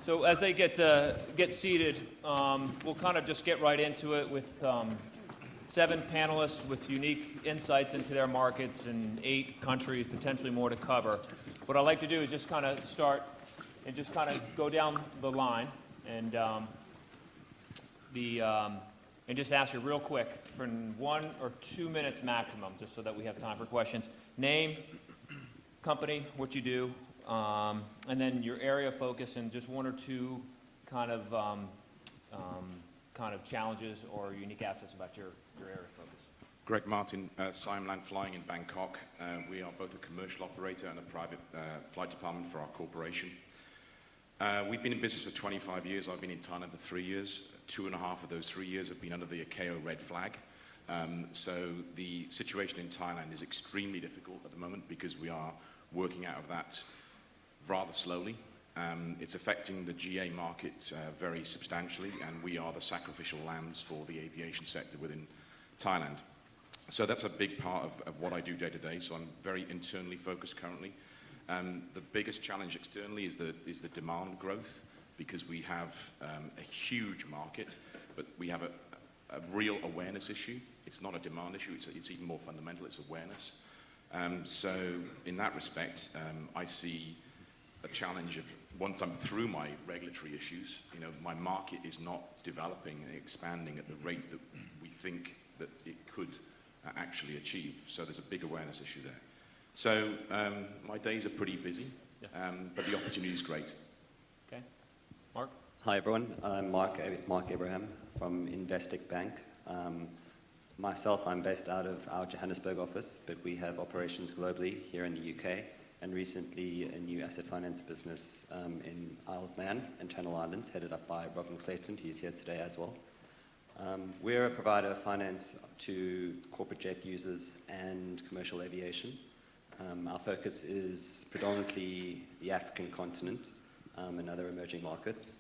So as they get seated, we'll kind of just get right into it with 7 panelists with unique insights into their markets and 8 countries, potentially more to cover. What I'd like to do is just kind of start and just kind of go down the line and and just ask you real quick for 1 or 2 minutes maximum, just so that we have time for questions. Name, company, what you do, and then your area of focus, and just 1 or 2 kind of challenges or unique assets about your area of focus. Greg Martin, Siam Land Flying in Bangkok. We are both a commercial operator and a private flight department for our corporation. We've been in business for 25 years. I've been in Thailand for 3 years. 2.5 of those 3 years have been under the ICAO red flag. So the situation in Thailand is extremely difficult at the moment because we are working out of that rather slowly. It's affecting the GA market very substantially, and we are the sacrificial lambs for the aviation sector within Thailand. So that's a big part of what I do day to day, so I'm very internally focused currently. The biggest challenge externally is the demand growth, because we have a huge market, but we have a real awareness issue. It's not a demand issue, it's even more fundamental, it's awareness. So in that respect, I see a challenge of, once I'm through my regulatory issues, my market is not developing and expanding at the rate that we think that it could actually achieve. So there's a big awareness issue there. So my days are pretty busy, but the opportunity is great. Okay. Marc? Hi everyone, I'm Marc Abraham from Investec Bank. Myself, I'm based out of our Johannesburg office, but we have operations globally here in the UK, and recently a new asset finance business in Isle of Man and Channel Islands, headed up by Robin Clayton, who's here today as well. We're a provider of finance to corporate jet users and commercial aviation. Our focus is predominantly the African continent and other emerging markets.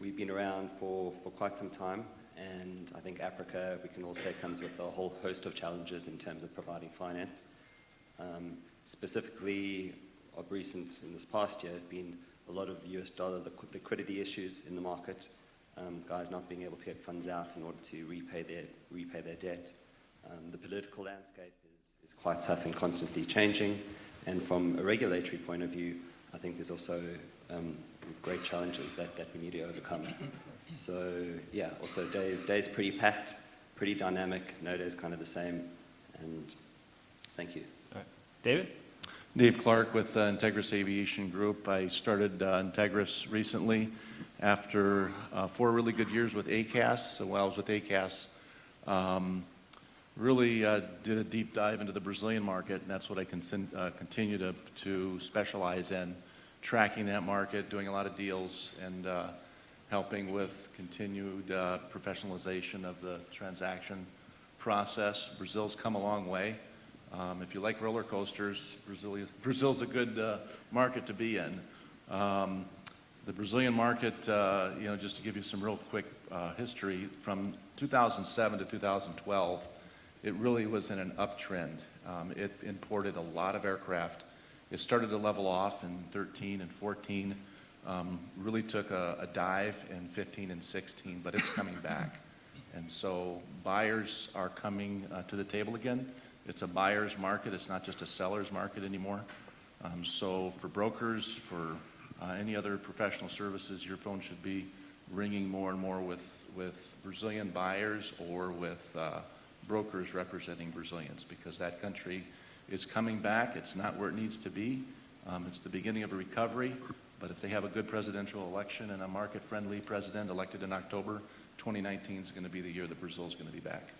We've been around for quite some time, and I think Africa, we can all say, comes with a whole host of challenges in terms of providing finance. Specifically, of recent, in this past year, has been a lot of US dollar liquidity issues in the market, guys not being able to get funds out in order to repay their debt. The political landscape is quite tough and constantly changing, and from a regulatory point of view, I think there's also great challenges that we need to overcome. So yeah, also days pretty packed, pretty dynamic. No day's kind of the same, and thank you. All right. David? Dave Clark with Integris Aviation Group. I started Integris recently after 4 really good years with ACAS. So while I was with ACAS, really did a deep dive into the Brazilian market, and that's what I continue to specialize in, tracking that market, doing a lot of deals, and helping with continued professionalization of the transaction process. Brazil's come a long way. If you like roller coasters, Brazil's a good market to be in. The Brazilian market, just to give you some real quick history, from 2007 to 2012, it really was in an uptrend. It imported a lot of aircraft. It started to level off in 13 and 14, really took a dive in 15 and 16, but it's coming back. And so buyers are coming to the table again. It's a buyer's market. It's not just a seller's market anymore. So for brokers, for any other professional services, your phone should be ringing more and more with Brazilian buyers or with brokers representing Brazilians, because that country is coming back. It's not where it needs to be. It's the beginning of a recovery, but if they have a good presidential election and a market-friendly president elected in October, 2019 is going to be the year that Brazil is going to be back.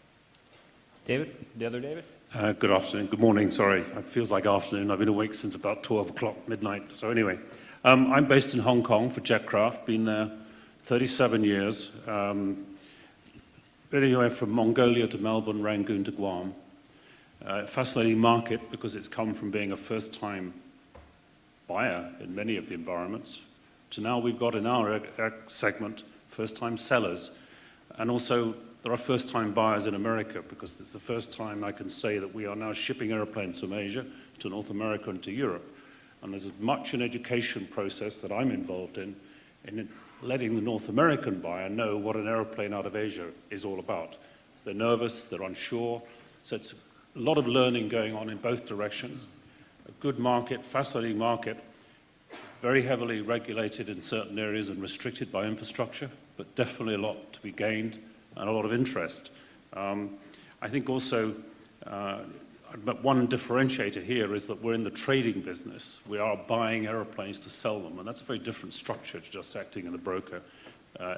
David? The other David? Good afternoon. Good morning. Sorry, it feels like afternoon. I've been awake since about 12 o'clock midnight. So anyway, I'm based in Hong Kong for Jetcraft. Been there 37 years. Anywhere from Mongolia to Melbourne, Rangoon to Guam. Fascinating market because it's come from being a first-time buyer in many of the environments to now we've got in our segment first-time sellers. And also there are first-time buyers in America, because it's the first time I can say that we are now shipping airplanes from Asia to North America and to Europe. And there's as much an education process that I'm involved in letting the North American buyer know what an aeroplane out of Asia is all about. They're nervous, they're unsure, so it's a lot of learning going on in both directions. A good market, fascinating market, very heavily regulated in certain areas and restricted by infrastructure, but definitely a lot to be gained and a lot of interest. I think also, but one differentiator here is that we're in the trading business. We are buying aeroplanes to sell them, and that's a very different structure to just acting in the broker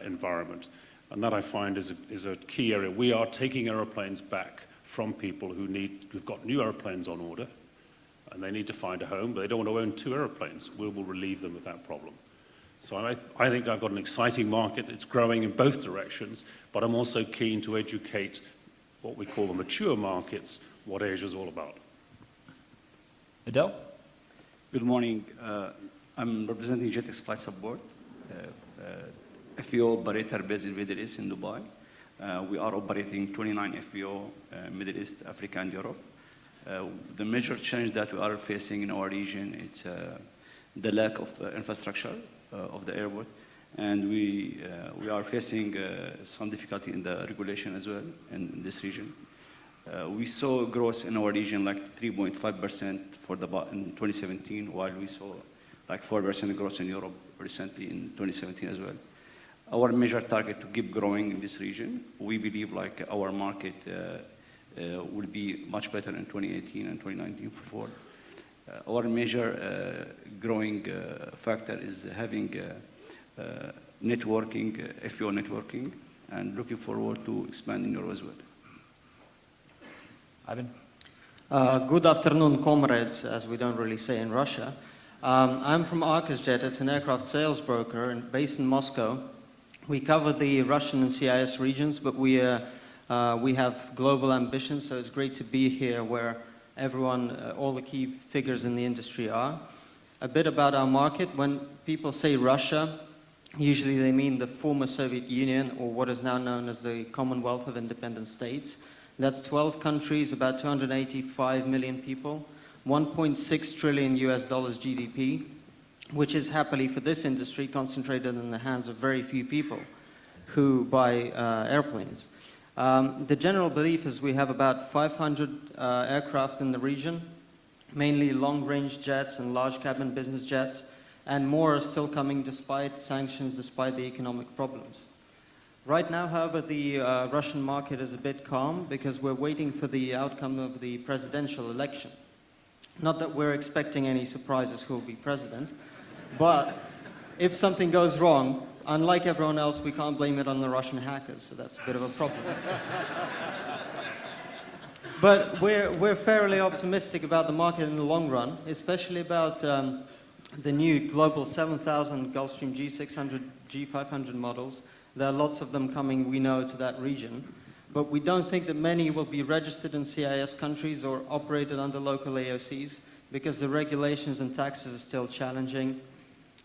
environment. And that I find is a key area. We are taking aeroplanes back from people who've got new aeroplanes on order, and they need to find a home, but they don't want to own two aeroplanes. We will relieve them of that problem. So I think I've got an exciting market. It's growing in both directions, but I'm also keen to educate what we call the mature markets, what Asia's all about. Adel? Good morning. I'm representing Jetex Flight Support, FBO operator based in Middle East in Dubai. We are operating 29 FBO, Middle East, Africa, and Europe. The major challenge that we are facing in our region is the lack of infrastructure of the airport, and we are facing some difficulty in the regulation as well in this region. We saw growth in our region like 3.5% in 2017, while we saw like 4% growth in Europe recently in 2017 as well. Our major target to keep growing in this region. We believe like our market will be much better in 2018 and 2019 for Ford. Our major growing factor is having networking, FPO networking, and looking forward to expanding Europe as well. Ivan? Good afternoon, comrades, as we don't really say in Russia. I'm from ArcosJet. It's an aircraft sales broker and based in Moscow. We cover the Russian and CIS regions, but we have global ambitions, so it's great to be here where everyone, all the key figures in the industry are. A bit about our market. When people say Russia, usually they mean the former Soviet Union, or what is now known as the Commonwealth of Independent States. That's 12 countries, about 285 million people, 1.6 trillion US dollars GDP, which is happily for this industry concentrated in the hands of very few people who buy airplanes. The general belief is we have about 500 aircraft in the region, mainly long-range jets and large cabin business jets, and more are still coming despite sanctions, despite the economic problems. Right now, however, the Russian market is a bit calm because we're waiting for the outcome of the presidential election. Not that we're expecting any surprises who will be president, but if something goes wrong, unlike everyone else, we can't blame it on the Russian hackers, so that's a bit of a problem. But we're fairly optimistic about the market in the long run, especially about the new global 7,000 Gulfstream G600, G500 models. There are lots of them coming, we know, to that region. But we don't think that many will be registered in CIS countries or operated under local AOCs because the regulations and taxes are still challenging.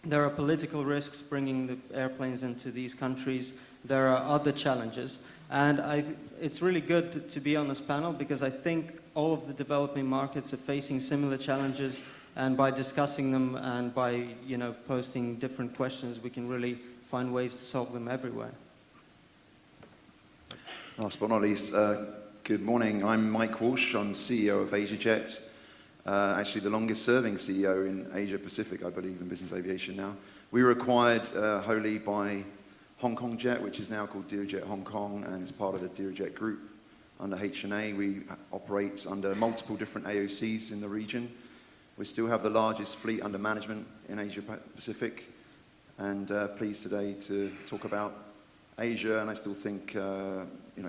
There are political risks bringing the airplanes into these countries. There are other challenges. And it's really good to be on this panel because I think all of the developing markets are facing similar challenges, and by discussing them and by posting different questions, we can really find ways to solve them everywhere. Last but not least, good morning. I'm Mike Walsh. I'm CEO of AsiaJet. Actually the longest serving CEO in Asia Pacific, I believe, in business aviation now. We were acquired wholly by Hong Kong Jet, which is now called DearJet Hong Kong, and it's part of the DearJet group under H&A. We operate under multiple different AOCs in the region. We still have the largest fleet under management in Asia Pacific, and pleased today to talk about Asia. And I still think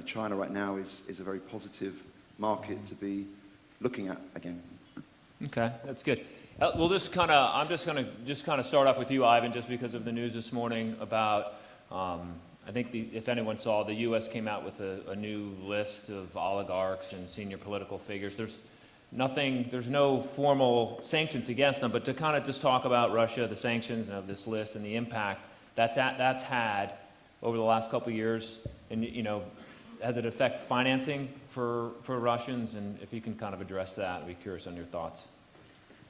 China right now is a very positive market to be looking at again. Okay, that's good. We'll just I'm just going to start off with you, Ivan, just because of the news this morning about, I think if anyone saw, the U.S. came out with a new list of oligarchs and senior political figures. There's no formal sanctions against them, but to kind of just talk about Russia, the sanctions of this list and the impact that's had over the last couple of years, and has it affect financing for Russians? And if you can kind of address that, I'd be curious on your thoughts.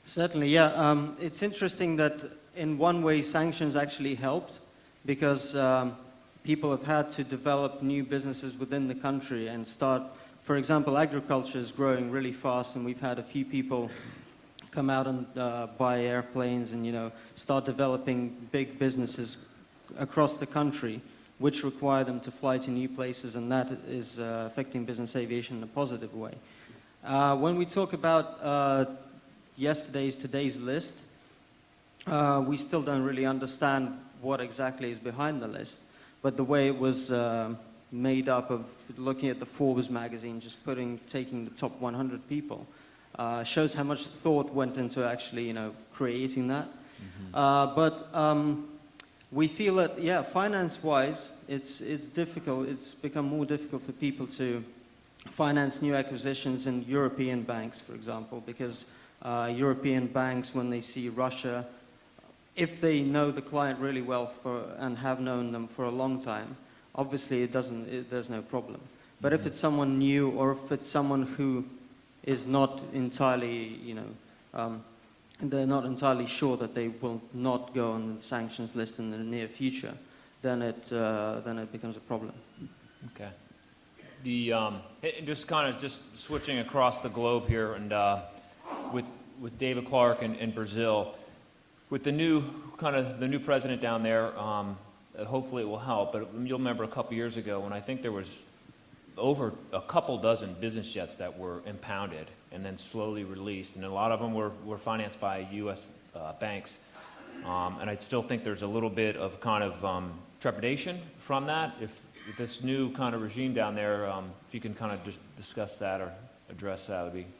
Certainly, yeah. It's interesting that in one way sanctions actually helped because people have had to develop new businesses within the country and start, for example, agriculture is growing really fast and we've had a few people come out and buy airplanes and, you know, start developing big businesses across the country which require them to fly to new places, and that is affecting business aviation in a positive way. When we talk about today's list, we still don't really understand what exactly is behind the list, but the way it was made up of looking at the Forbes magazine, just taking the top 100 people, shows how much thought went into actually, you know, creating that. We feel that, yeah, finance-wise, it's difficult. It's become more difficult for people to finance new acquisitions in European banks, for example, because European banks, when they see Russia, if they know the client really well and have known them for a long time, obviously there's no problem. But if it's someone new or if it's someone who is not entirely, you know, they're not entirely sure that they will not go on the sanctions list in the near future, then it becomes a problem. Okay. Just kind of switching across the globe here, and with David Clark in Brazil, with the new president down there, hopefully it will help. But you'll remember a couple years ago when I think there was over a couple dozen business jets that were impounded and then slowly released, and a lot of them were financed by U.S. banks. And I still think there's a little bit of kind of trepidation from that. If this new kind of regime down there, if you can kind of just discuss that or address that, would be interesting.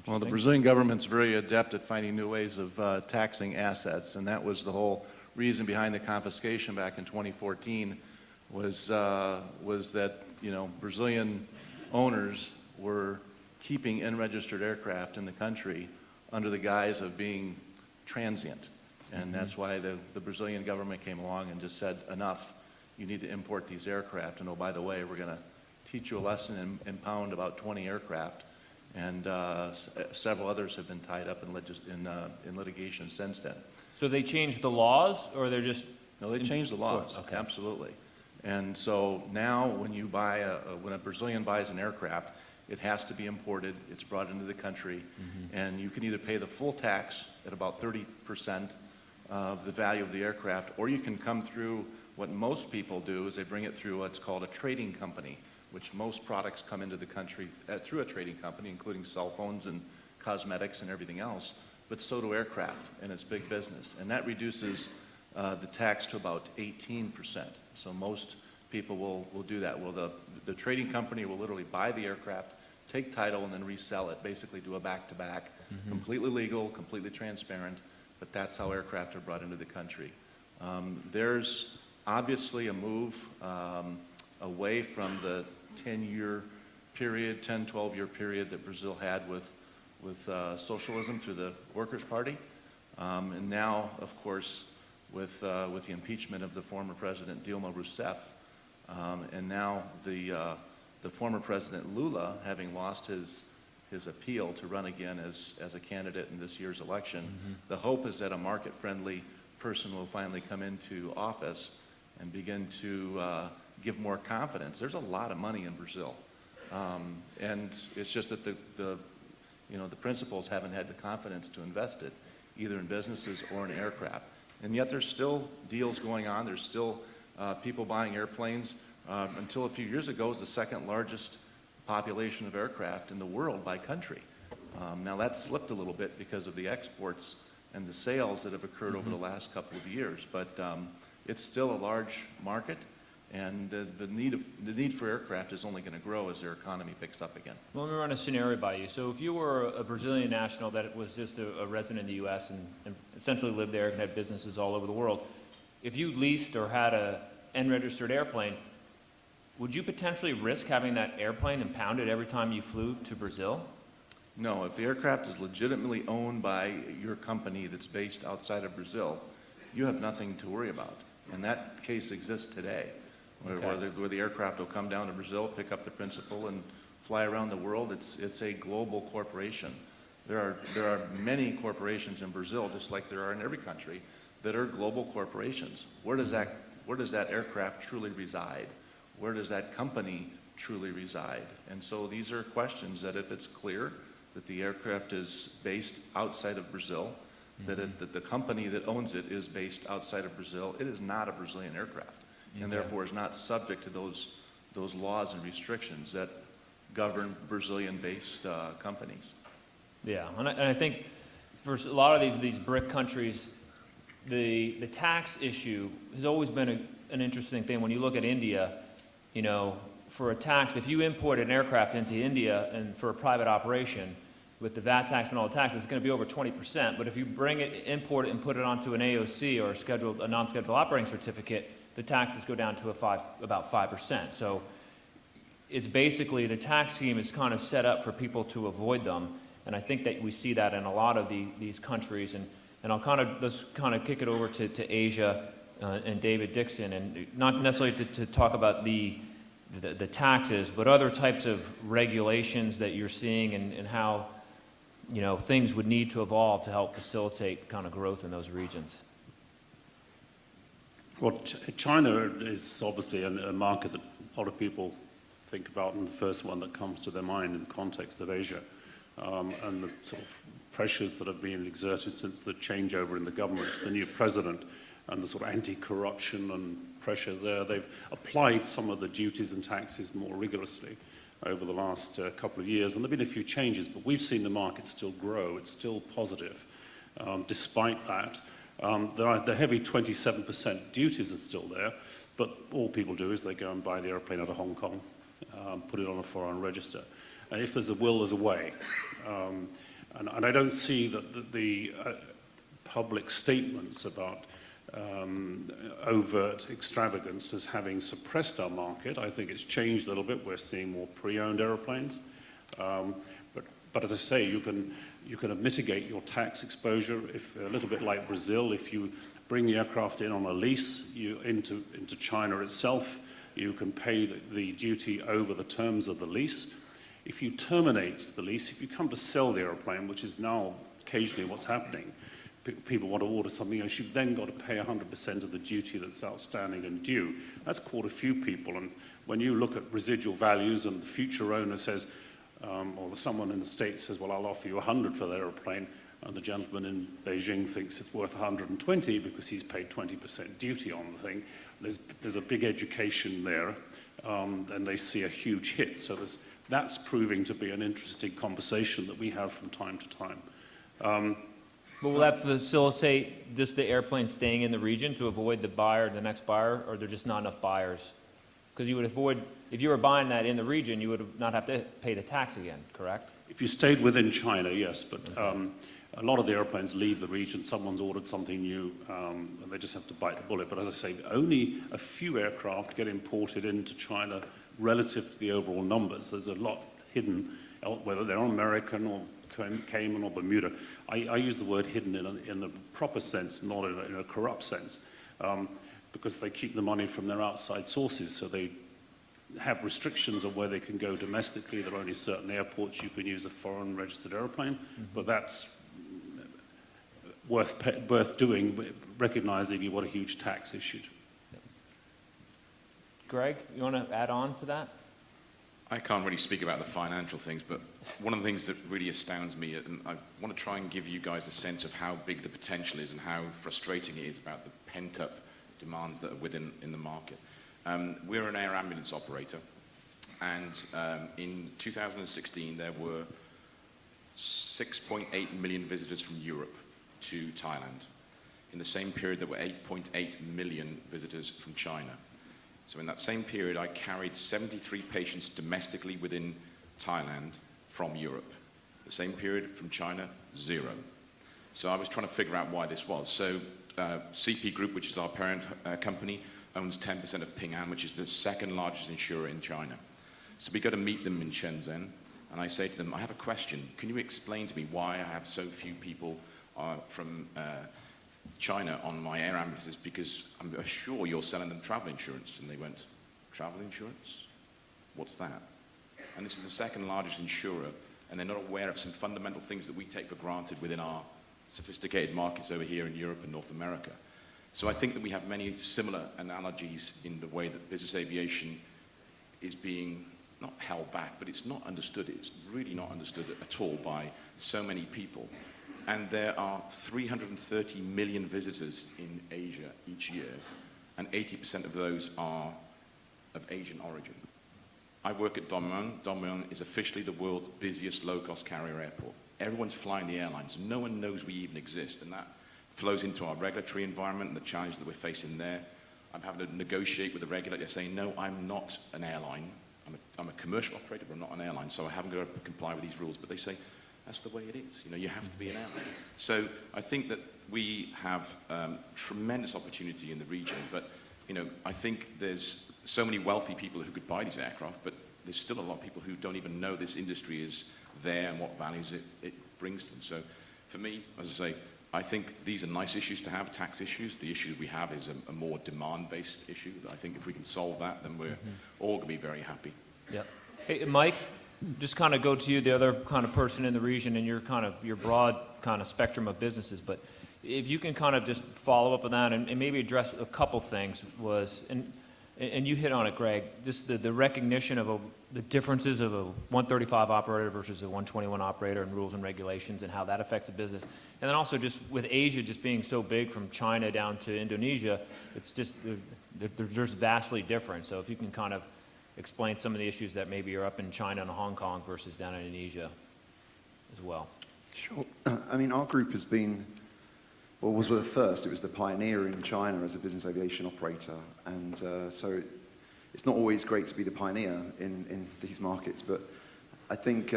Well, the Brazilian government's very adept at finding new ways of taxing assets, and that was the whole reason behind the confiscation back in 2014 was that, you know, Brazilian owners were keeping unregistered aircraft in the country under the guise of being transient. And that's why the Brazilian government came along and just said, enough, you need to import these aircraft. And oh, by the way, we're going to teach you a lesson and impound about 20 aircraft. And several others have been tied up in litigation since then. So they changed the laws, or they're just... No, they changed the laws, Okay. absolutely. And so now when you buy when a Brazilian buys an aircraft, it has to be imported, it's brought into the country, and you can either pay the full tax at about 30% of the value of the aircraft, or you can come through what most people do is they bring it through what's called a trading company, which most products come into the country through a trading company, including cell phones and cosmetics and everything else, but so do aircraft, and it's big business. And that reduces the tax to about 18%. So most people will do that. Well, the trading company will literally buy the aircraft, take title, and then resell it, basically do a back-to-back, completely legal, completely transparent, but that's how aircraft are brought into the country. There's obviously a move away from the 10-year period, 10, 12-year period that Brazil had with socialism through the Workers' Party. And now, of course, with the impeachment of the former president Dilma Rousseff, and now the former president Lula having lost his appeal to run again as a candidate in this year's election, the hope is that a market-friendly person will finally come into office and begin to give more confidence. There's a lot of money in Brazil, and it's just that the principals haven't had the confidence to invest it, either in businesses or in aircraft. And yet there's still deals going on. There's still people buying airplanes. Until a few years ago, it was the second largest population of aircraft in the world by country. Now that's slipped a little bit because of the exports and the sales that have occurred over the last couple of years. But it's still a large market, and the need for aircraft is only going to grow as their economy picks up again. Well, let me run a scenario by you. So if you were a Brazilian national that was just a resident in the U.S. and essentially lived there and had businesses all over the world, if you leased or had a unregistered airplane, would you potentially risk having that airplane impounded every time you flew to Brazil? No, if the aircraft is legitimately owned by your company that's based outside of Brazil, you have nothing to worry about. And that case exists today, where the aircraft will come down to Brazil, pick up the principal, and fly around the world. It's a global corporation. There are many corporations in Brazil, just like there are in every country, that are global corporations. Where does that aircraft truly reside? Where does that company truly reside? And so these are questions that if it's clear that the aircraft is based outside of Brazil, that the company that owns it is based outside of Brazil, it is not a Brazilian aircraft, and therefore is not subject to those laws and restrictions that govern Brazilian-based companies. Yeah, and I think for a lot of these BRIC countries, the tax issue has always been an interesting thing. When you look at India, you know, for a tax, if you import an aircraft into India and for a private operation, with the VAT tax and all the taxes, it's going to be over 20%. But if you bring it, import it, and put it onto an AOC or a non-scheduled operating certificate, the taxes go down to about 5%. So it's basically the tax scheme is kind of set up for people to avoid them. And I think that we see that in a lot of these countries. And let's kind of kick it over to Asia and David Dixon, and not necessarily to talk about the taxes, but other types of regulations that you're seeing and how, you know, things would need to evolve to help facilitate kind of growth in those regions. Well, China is obviously a market that a lot of people think about, and the first one that comes to their mind in the context of Asia, and the sort of pressures that have been exerted since the changeover in the government to the new president, and the sort of anti-corruption and pressures there. They've applied some of the duties and taxes more rigorously over the last couple of years, and there have been a few changes, but we've seen the market still grow. It's still positive. Despite that, the heavy 27% duties are still there, but all people do is they go and buy the airplane out of Hong Kong, put it on a foreign register. And if there's a will, there's a way. And I don't see that the public statements about overt extravagance as having suppressed our market. I think it's changed a little bit. We're seeing more pre-owned airplanes. But as I say, you can mitigate your tax exposure if a little bit like Brazil. If you bring the aircraft in on a lease into China itself, you can pay the duty over the terms of the lease. If you terminate the lease, if you come to sell the airplane, which is now occasionally what's happening, people want to order something else, you've then got to pay 100% of the duty that's outstanding and due. That's caught a few people, and when you look at residual values and the future owner says, or someone in the States says, well, I'll offer you 100 for the airplane, and the gentleman in Beijing thinks it's worth 120 because he's paid 20% duty on the thing. There's a big education there, and they see a huge hit. So that's proving to be an interesting conversation that we have from time to time. But will that facilitate just the airplane staying in the region to avoid the next buyer, or are there just not enough buyers? Because you would avoid, if you were buying that in the region, you would not have to pay the tax again, correct? If you stayed within China, yes, but a lot of the airplanes leave the region. Someone's ordered something new, and they just have to bite the bullet. But as I say, only a few aircraft get imported into China relative to the overall numbers. There's a lot hidden, whether they're American or Cayman or Bermuda. I use the word hidden in the proper sense, not in a corrupt sense, because they keep the money from their outside sources, so they have restrictions on where they can go domestically. There are only certain airports you can use a foreign registered airplane, but that's worth doing, recognizing what a huge tax issued. Greg, you want to add on to that? I can't really speak about the financial things, but one of the things that really astounds me, and I want to try and give you guys a sense of how big the potential is and how frustrating it is about the pent-up demands that are in the market. We're an air ambulance operator, and in 2016 there were 6.8 million visitors from Europe to Thailand. In the same period, there were 8.8 million visitors from China. So in that same period, I carried 73 patients domestically within Thailand from Europe. The same period from China, 0. So I was trying to figure out why this was. So CP Group, which is our parent company, owns 10% of Ping An, which is the second largest insurer in China. So we go to meet them in Shenzhen, and I say to them, I have a question. Can you explain to me why I have so few people from China on my air ambulances, because I'm sure you're selling them travel insurance. And they went, travel insurance? What's that? And this is the second largest insurer and they're not aware of some fundamental things that we take for granted within our sophisticated markets over here in Europe and North America. So I think that we have many similar analogies in the way that business aviation is being not held back, but it's not understood. It's really not understood at all by so many people. And there are 330 million visitors in Asia each year, and 80% of those are of Asian origin. I work at Dongmen. Dongmen is officially the world's busiest low-cost carrier airport. Everyone's flying the airlines. No one knows we even exist, and that flows into our regulatory environment and the challenge that we're facing there. I'm having to negotiate with the regulator saying, no, I'm not an airline. I'm a commercial operator, but I'm not an airline, so I haven't got to comply with these rules. But they say, that's the way it is. You know, you have to be an airline. So I think that we have tremendous opportunity in the region, but you know, I think there's so many wealthy people who could buy these aircraft, but there's still a lot of people who don't even know this industry is there and what values it brings to them. So for me, as I say, I think these are nice issues to have, tax issues. The issue we have is a more demand-based issue. I think if we can solve that, then we're all going to be very happy. Yeah. Hey, Mike, just kind of go to you, the other kind of person in the region, and your broad kind of spectrum of businesses. But if you can kind of just follow up on that and maybe address a couple things and you hit on it, Greg, just the recognition of the differences of a 135 operator versus a 121 operator and rules and regulations and how that affects a business. And then also just with Asia just being so big from China down to Indonesia, it's just, there's vastly different. So if you can kind of explain some of the issues that maybe are up in China and Hong Kong versus down in Indonesia as well. Sure. I mean, our group has been, well, was the first. It was the pioneer in China as a business aviation operator. And so it's not always great to be the pioneer in these markets, but I think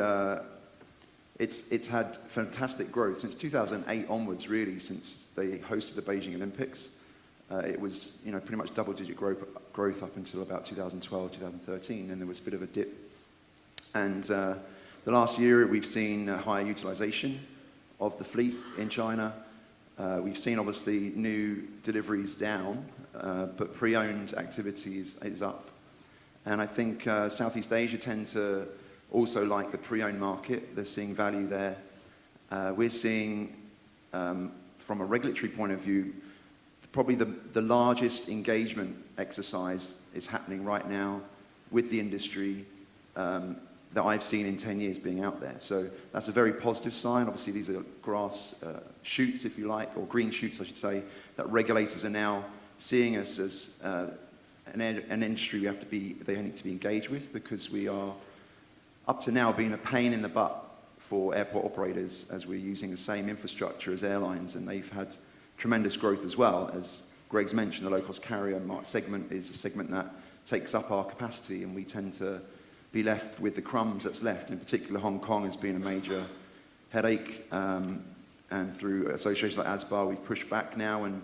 it's had fantastic growth since 2008 onwards, really, since they hosted the Beijing Olympics. It was, you know, pretty much double-digit growth up until about 2012, 2013, and there was a bit of a dip. And the last year, we've seen higher utilization of the fleet in China. We've seen, obviously, new deliveries down, but pre-owned activity is up. And I think Southeast Asia tend to also like the pre-owned market. They're seeing value there. We're seeing, from a regulatory point of view, probably the largest engagement exercise is happening right now with the industry that I've seen in 10 years being out there. So that's a very positive sign. Obviously, these are grass shoots, if you like, or green shoots, I should say, that regulators are now seeing us as an industry they need to be engaged with, because we are, up to now, being a pain in the butt for airport operators as we're using the same infrastructure as airlines, and they've had tremendous growth as well. As Greg's mentioned, the low-cost carrier segment is a segment that takes up our capacity, and we tend to be left with the crumbs that's left. In particular, Hong Kong has been a major headache, and through associations like ASBAR, we've pushed back now, and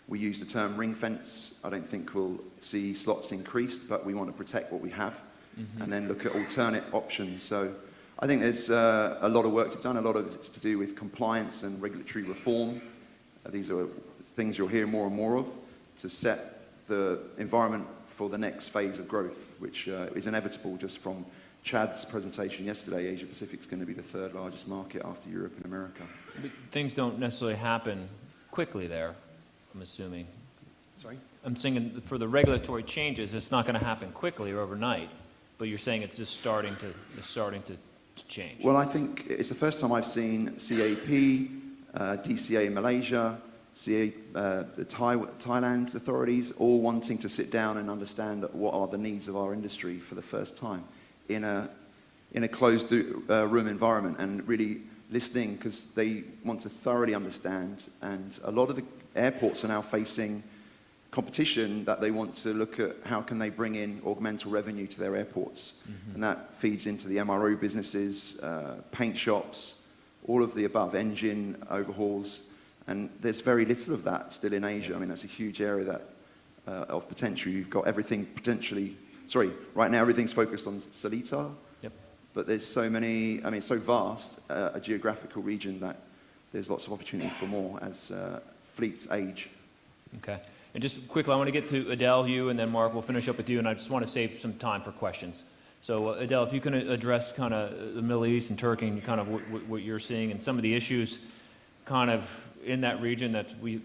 we use the term ring fence. I don't think we'll see slots increased, but we want to protect what we have and then look at alternate options. So I think there's a lot of work to be done. A lot of it's to do with compliance and regulatory reform. These are things you'll hear more and more of to set the environment for the next phase of growth, which is inevitable just from Chad's presentation yesterday. Asia Pacific's going to be the third largest market after Europe and America. But things don't necessarily happen quickly there, I'm assuming. Sorry? I'm saying for the regulatory changes, it's not going to happen quickly or overnight, but you're saying it's just starting to change. Well, I think it's the first time I've seen CAP, DCA in Malaysia, the Thailand authorities all wanting to sit down and understand what are the needs of our industry for the first time in a closed room environment, and really listening, because they want to thoroughly understand. And a lot of the airports are now facing competition that they want to look at how can they bring in augmental revenue to their airports. And that feeds into the MRO businesses, paint shops, all of the above, engine overhauls. And there's very little of that still in Asia. I mean, that's a huge area of potential. You've got everything right now everything's focused on Seletar. Yep. But there's so many, I mean, it's so vast, a geographical region, that there's lots of opportunity for more as fleets age. Okay. And just quickly, I want to get to Adel, you, and then Marc, we'll finish up with you, and I just want to save some time for questions. So Adel, if you can address kind of the Middle East and Turkey and kind of what you're seeing and some of the issues kind of in that region that we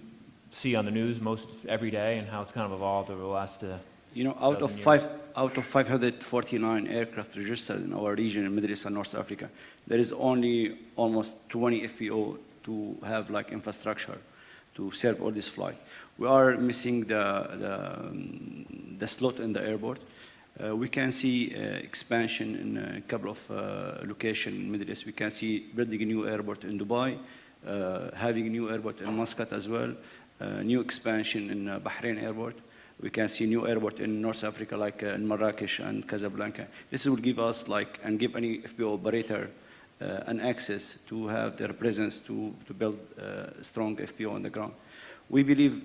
see on the news most every day and how it's kind of evolved over the last You know, out of dozen years. out of 549 aircraft registered in our region in Middle East and North Africa, there is only almost 20 FPO to have like infrastructure to serve all this flight. We are missing the slot in the airport. We can see expansion in a couple of locations in Middle East. We can see building a new airport in Dubai, having a new airport in Muscat as well, new expansion in Bahrain airport. We can see new airport in North Africa, like in Marrakesh and Casablanca. This will give us like, and give any FPO operator an access to have their presence to build a strong FPO on the ground. We believe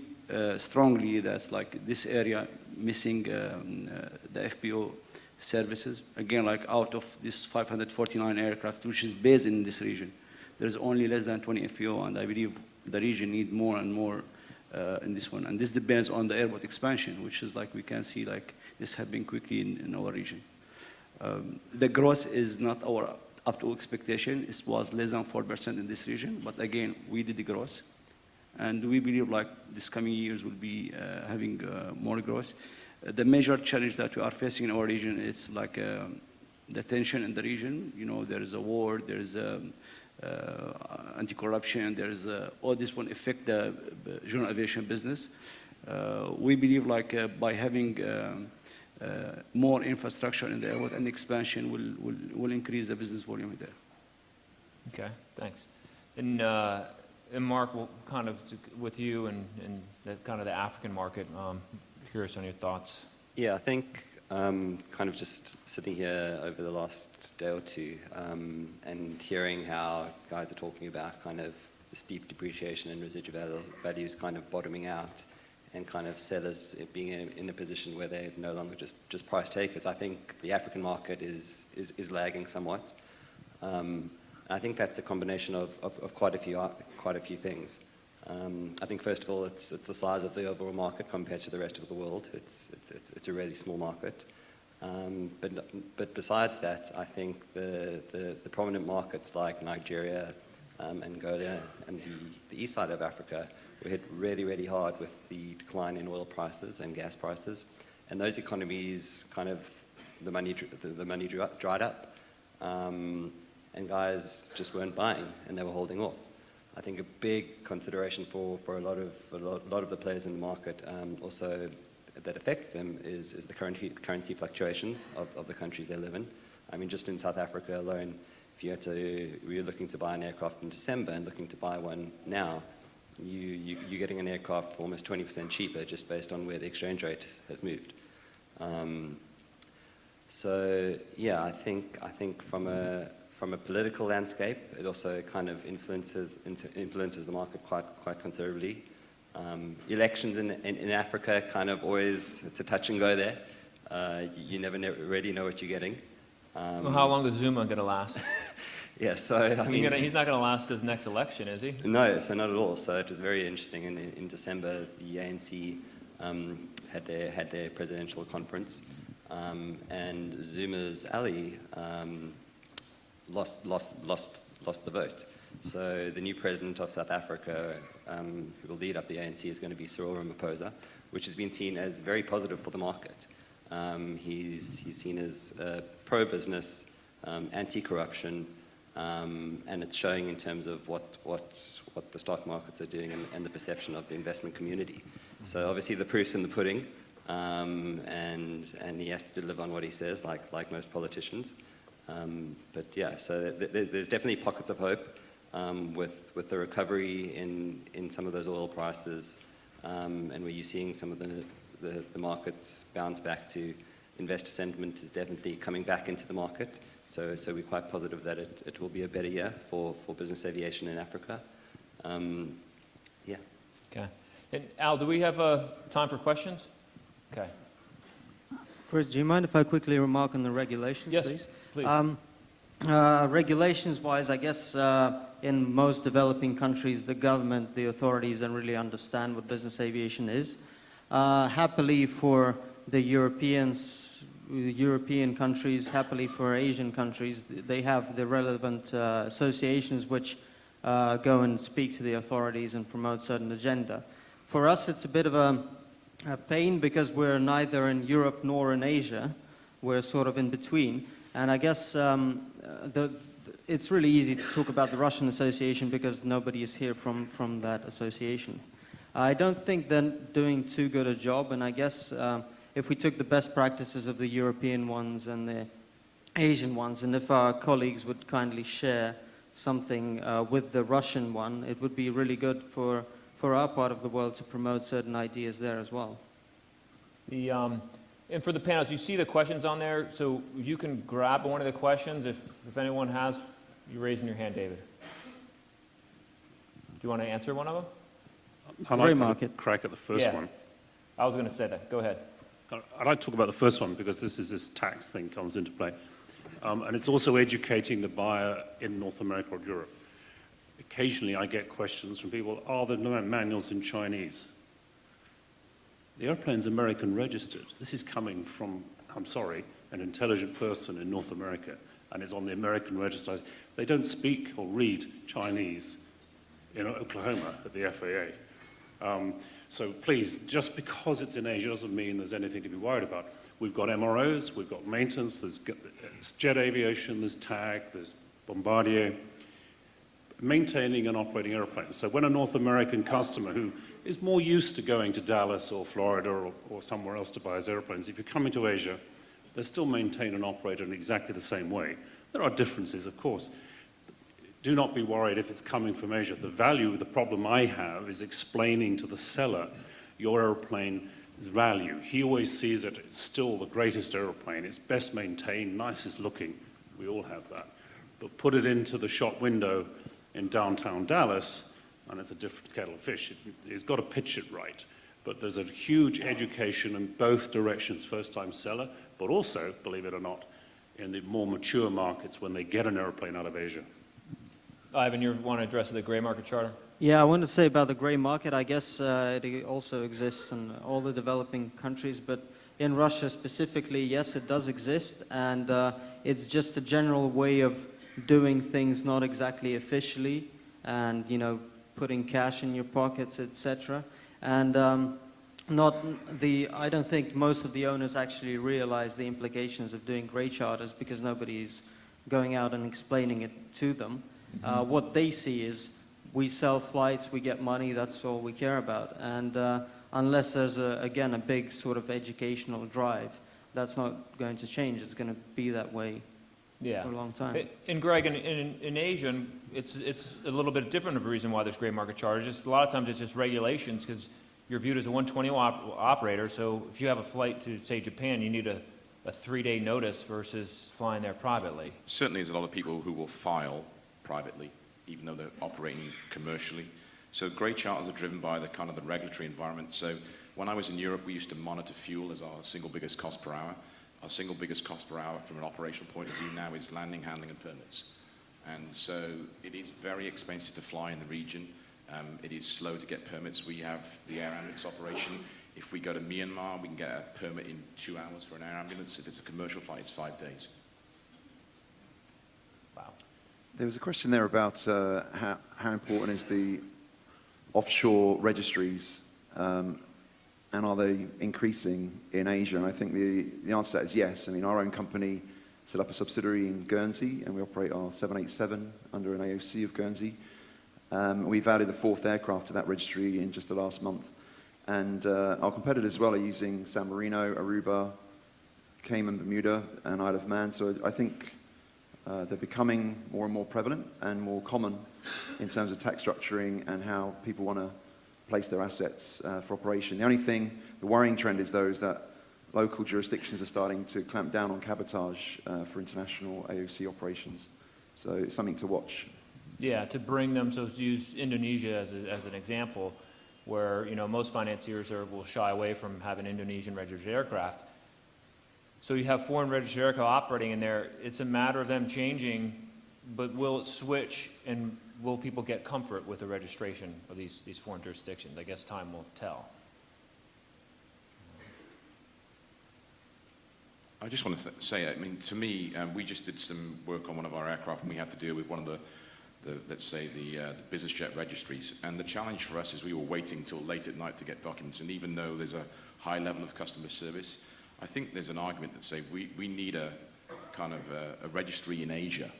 strongly that's like this area missing the FPO services. Again, like out of this 549 aircraft, which is based in this region, there's only less than 20 FPO, and I believe the region need more and more in this one. And this depends on the airport expansion, which is like we can see like this happening quickly in our region. The growth is not our up to expectation. It was less than 4% in this region, but again, we did the growth. And we believe like this coming years will be having more growth. The major challenge that we are facing in our region is like the tension in the region. You know, there is a war, there is anti-corruption, there is all this will affect the general aviation business. We believe like by having more infrastructure in the airport and expansion will increase the business volume there. Okay, thanks. And Marc, we'll kind of with you and the kind of the African market, curious on your thoughts. Yeah, I think kind of just sitting here over the last day or two and hearing how guys are talking about kind of the steep depreciation and residual values kind of bottoming out and kind of sellers being in a position where they're no longer just price takers. I think the African market is lagging somewhat. I think that's a combination of quite a few things. I think first of all, it's the size of the overall market compared to the rest of the world. It's a really small market. But besides that, I think the prominent markets like Nigeria, Angola, and the east side of Africa were hit really, really hard with the decline in oil prices and gas prices. And those economies kind of, the money dried up. And guys just weren't buying, and they were holding off. I think a big consideration for a lot of the players in the market also that affects them is the currency fluctuations of the countries they live in. I mean, just in South Africa alone, if we were looking to buy an aircraft in December and looking to buy one now, you're getting an aircraft for almost 20% cheaper just based on where the exchange rate has moved. So yeah, I think from a political landscape, it also kind of influences the market quite considerably. Elections in Africa kind of always, it's a touch and go there. You never really know what you're getting. Well, how long is Zuma going to last? Yeah, so I mean, he's not going to last his next election, is he? No, so not at all. So it was very interesting. In December, the ANC had their presidential conference, and Zuma's ally lost the vote. So the new president of South Africa, who will lead up the ANC, is going to be Cyril Ramaphosa, which has been seen as very positive for the market. He's seen as pro-business, anti-corruption, and it's showing in terms of what the stock markets are doing and the perception of the investment community. So obviously the proof's in the pudding, and he has to deliver on what he says, like most politicians. But yeah, so there's definitely pockets of hope with the recovery in some of those oil prices, and where you're seeing some of the markets bounce back to investor sentiment is definitely coming back into the market. So we're quite positive that it will be a better year for business aviation in Africa. Yeah. Okay. And Al, do we have time for questions? Okay. Chris, do you mind if I quickly remark on the regulations, Yes, please? please. Regulations-wise, I guess in most developing countries, the government, the authorities don't really understand what business aviation is. Happily for the Europeans, European countries, happily for Asian countries, they have the relevant associations which go and speak to the authorities and promote certain agenda. For us, it's a bit of a pain because we're neither in Europe nor in Asia. We're sort of in between. And I guess it's really easy to talk about the Russian association because nobody is here from that association. I don't think they're doing too good a job, and I guess if we took the best practices of the European ones and the Asian ones, and if our colleagues would kindly share something with the Russian one, it would be really good for our part of the world to promote certain ideas there as well. And for the panels, you see the questions on there, so you can grab one of the questions if anyone has. You're raising your hand, David. Do you want to answer one of them? I'd Gray like market. to crack at the first Yeah. one. I was going to say that. Go ahead. I'd like to talk about the first one because this tax thing comes into play. And it's also educating the buyer in North America or Europe. Occasionally I get questions from people, are the manuals in Chinese? The airplane's American registered. This is coming from, I'm sorry, an intelligent person in North America, and it's on the American register. They don't speak or read Chinese in Oklahoma at the FAA. So please, just because it's in Asia doesn't mean there's anything to be worried about. We've got MROs, we've got maintenance, there's jet aviation, there's TAG, there's Bombardier, maintaining and operating airplanes. So when a North American customer who is more used to going to Dallas or Florida or somewhere else to buy his airplanes, if you're coming to Asia, they still maintain and operate in exactly the same way. There are differences, of course. Do not be worried if it's coming from Asia. The value, the problem I have is explaining to the seller your airplane's value. He always sees that it's still the greatest airplane. It's best maintained, nicest looking. We all have that. But put it into the shop window in downtown Dallas, and it's a different kettle of fish. It's got to pitch it right. But there's a huge education in both directions, first-time seller, but also, believe it or not, in the more mature markets when they get an airplane out of Asia. Ivan, you want to address the gray market charter? Yeah, I want to say about the gray market, I guess it also exists in all the developing countries, but in Russia specifically, yes, it does exist, and it's just a general way of doing things not exactly officially, and, you know, putting cash in your pockets, etc. And I don't think most of the owners actually realize the implications of doing gray charters because nobody's going out and explaining it to them. What they see is we sell flights, we get money, that's all we care about. And unless there's, again, a big sort of educational drive, that's not going to change. It's going to be that way for a long time. And Greg, in Asia, it's a little bit different of a reason why there's gray market charters. Just a lot of times it's just regulations because you're viewed as a 120 operator. So if you have a flight to, say, Japan, you need a 3-day notice versus flying there privately. Certainly there's a lot of people who will file privately, even though they're operating commercially. So grey charters are driven by the kind of the regulatory environment. So when I was in Europe, we used to monitor fuel as our single biggest cost per hour. Our single biggest cost per hour from an operational point of view now is landing, handling, and permits. And so it is very expensive to fly in the region. It is slow to get permits. We have the air ambulance operation. If we go to Myanmar, we can get a permit in 2 hours for an air ambulance. If it's a commercial flight, it's 5 days. Wow. There was a question there about how important is the offshore registries and are they increasing in Asia? And I think the answer to that is yes. I mean, our own company set up a subsidiary in Guernsey and we operate our 787 under an AOC of Guernsey. We've added the 4th aircraft to that registry in just the last month. And our competitors as well are using San Marino, Aruba, Cayman, Bermuda, and Isle of Man. So I think they're becoming more and more prevalent and more common in terms of tax structuring and how people want to place their assets for operation. The only thing, the worrying trend is though, is that local jurisdictions are starting to clamp down on cabotage for international AOC operations. So it's something to watch. Yeah, to bring them, so to use Indonesia as an example, where, you know, most financiers will shy away from having Indonesian registered aircraft. So you have foreign registered aircraft operating in there. It's a matter of them changing, but will it switch and will people get comfort with the registration of these foreign jurisdictions? I guess time will tell. I just want to say, I mean, to me, we just did some work on one of our aircraft, and we had to deal with one of the let's say, the business jet registries. And the challenge for us is we were waiting till late at night to get documents. And even though there's a high level of customer service, I think there's an argument that say we need a kind of a registry in Asia,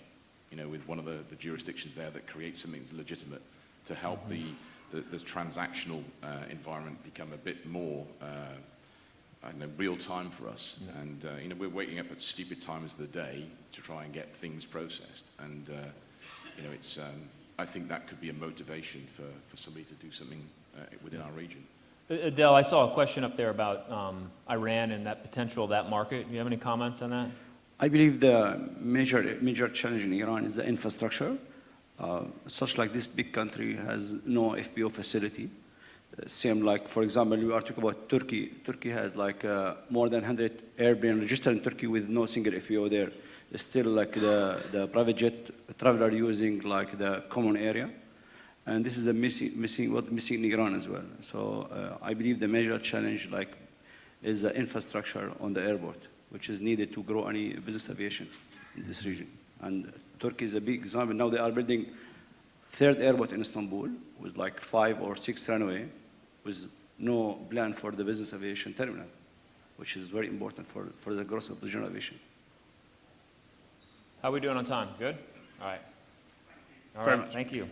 you know, with one of the jurisdictions there that creates something that's legitimate to help the transactional environment become a bit more I don't know, real time for us. Yeah. And you know, we're waking up at stupid times of the day to try and get things processed. And you know, it's I think that could be a motivation for somebody to do something within our region. Adel, I saw a question up there about Iran and that potential of that market. Do you have any comments on that? I believe the major challenge in Iran is the infrastructure. Such like this big country has no FBO facility. Same like, for example, we are talking about Turkey. Turkey has like more than 100 airplanes registered in Turkey with no single FBO there. Still like the private jet traveler using like the common area. And this is missing in Iran as well. So I believe the major challenge like is the infrastructure on the airport, which is needed to grow any business aviation in this region. And Turkey is a big example. Now they are building third airport in Istanbul with like 5 or 6 runway with no plan for the business aviation terminal, which is very important for the growth of the general aviation. How are we doing on time? Good? All right. All Very right, much. thank you.